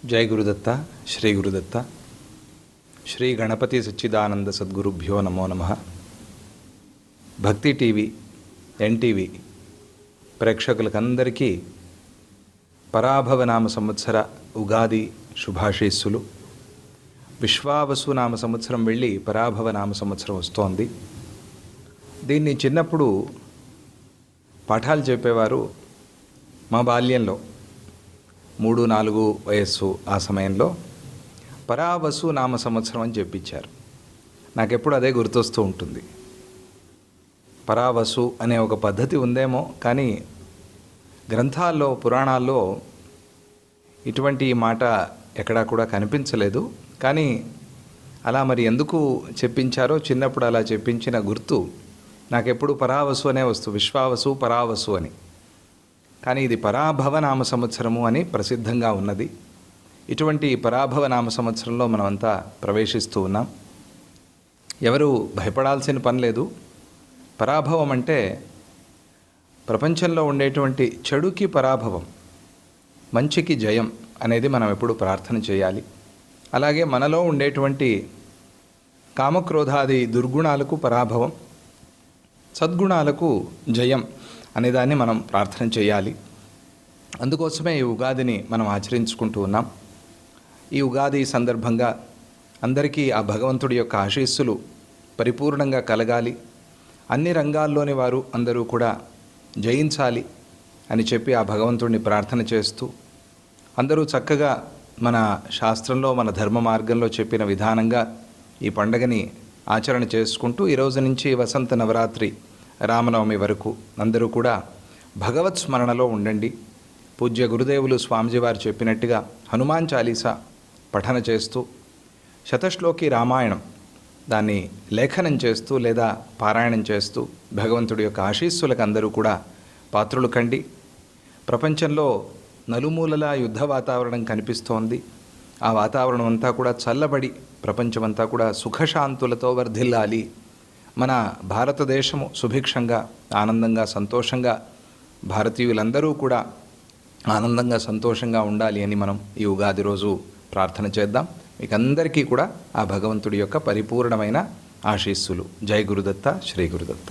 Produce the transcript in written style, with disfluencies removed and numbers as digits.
जय गुरुदत्त श्री गुरुदत्त श्री गणपति सच्चिदानंद सद्गुरुभ्यो नमो नमः। भक्ति टीवी एनटीवी ప్రేక్షకులకందరికీ పరాభవనామ సంవత్సర ఉగాది శుభాశీస్సులు. విశ్వావసు నామ సంవత్సరం వెళ్ళి పరాభవనామ సంవత్సరం వస్తోంది. దీన్ని చిన్నప్పుడు పాఠాలు చెప్పేవారు. మా బాల్యంలో 3-4 వయస్సు ఆ సమయంలో పరావసు నామ సంవత్సరం అని చెప్పించారు. నాకెప్పుడు అదే గుర్తొస్తూ ఉంటుంది. పరావసు అనే ఒక పద్ధతి ఉందేమో, కానీ గ్రంథాల్లో పురాణాల్లో ఇటువంటి మాట ఎక్కడా కూడా కనిపించలేదు. కానీ అలా మరి ఎందుకు చెప్పించారో, చిన్నప్పుడు అలా చెప్పించిన గుర్తు నాకెప్పుడు పరావసు అనే విశ్వావసు పరావసు అని. కానీ ఇది పరాభవనామ సంవత్సరము అని ప్రసిద్ధంగా ఉన్నది. ఇటువంటి పరాభవనామ సంవత్సరంలో మనమంతా ప్రవేశిస్తూ ఉన్నాం. ఎవరు భయపడాల్సిన పని లేదు. పరాభవం అంటే ప్రపంచంలో ఉండేటువంటి చెడుకి పరాభవం, మంచికి జయం అనేది మనం ఎప్పుడు ప్రార్థన చేయాలి. అలాగే మనలో ఉండేటువంటి కామక్రోధాది దుర్గుణాలకు పరాభవం, సద్గుణాలకు జయం అనేదాన్ని మనం ప్రార్థన చేయాలి. అందుకోసమే ఈ ఉగాదిని మనం ఆచరించుకుంటూ ఉన్నాం. ఈ ఉగాది సందర్భంగా అందరికీ ఆ భగవంతుడి యొక్క ఆశీస్సులు పరిపూర్ణంగా కలగాలి, అన్ని రంగాల్లోని వారు అందరూ కూడా జయించాలి అని చెప్పి ఆ భగవంతుడిని ప్రార్థన చేస్తూ, అందరూ చక్కగా మన శాస్త్రంలో మన ధర్మ మార్గంలో చెప్పిన విధానంగా ఈ పండగని ఆచరణ చేసుకుంటూ ఈరోజు నుంచి వసంత నవరాత్రి రామనవమి వరకు అందరూ కూడా భగవత్ స్మరణలో ఉండండి. పూజ్య గురుదేవులు స్వామిజీ వారు చెప్పినట్టుగా హనుమాన్ చాలీసా పఠన చేస్తూ, శతశ్లోకి రామాయణం దాన్ని లేఖనం చేస్తూ లేదా పారాయణం చేస్తూ భగవంతుడి యొక్క ఆశీస్సులకు అందరూ కూడా పాత్రులు కండి. ప్రపంచంలో నలుమూలలా యుద్ధ వాతావరణం కనిపిస్తోంది. ఆ వాతావరణం అంతా కూడా చల్లబడి ప్రపంచమంతా కూడా సుఖశాంతులతో వర్ధిల్లాలి. మన భారతదేశము సుభిక్షంగా ఆనందంగా సంతోషంగా భారతీయులందరూ కూడా ఆనందంగా సంతోషంగా ఉండాలి అని మనం ఈ ఉగాది రోజు ప్రార్థన చేద్దాం. మీకందరికీ కూడా ఆ భగవంతుడి యొక్క పరిపూర్ణమైన ఆశీస్సులు. జై గురుదత్త శ్రీ గురుదత్త.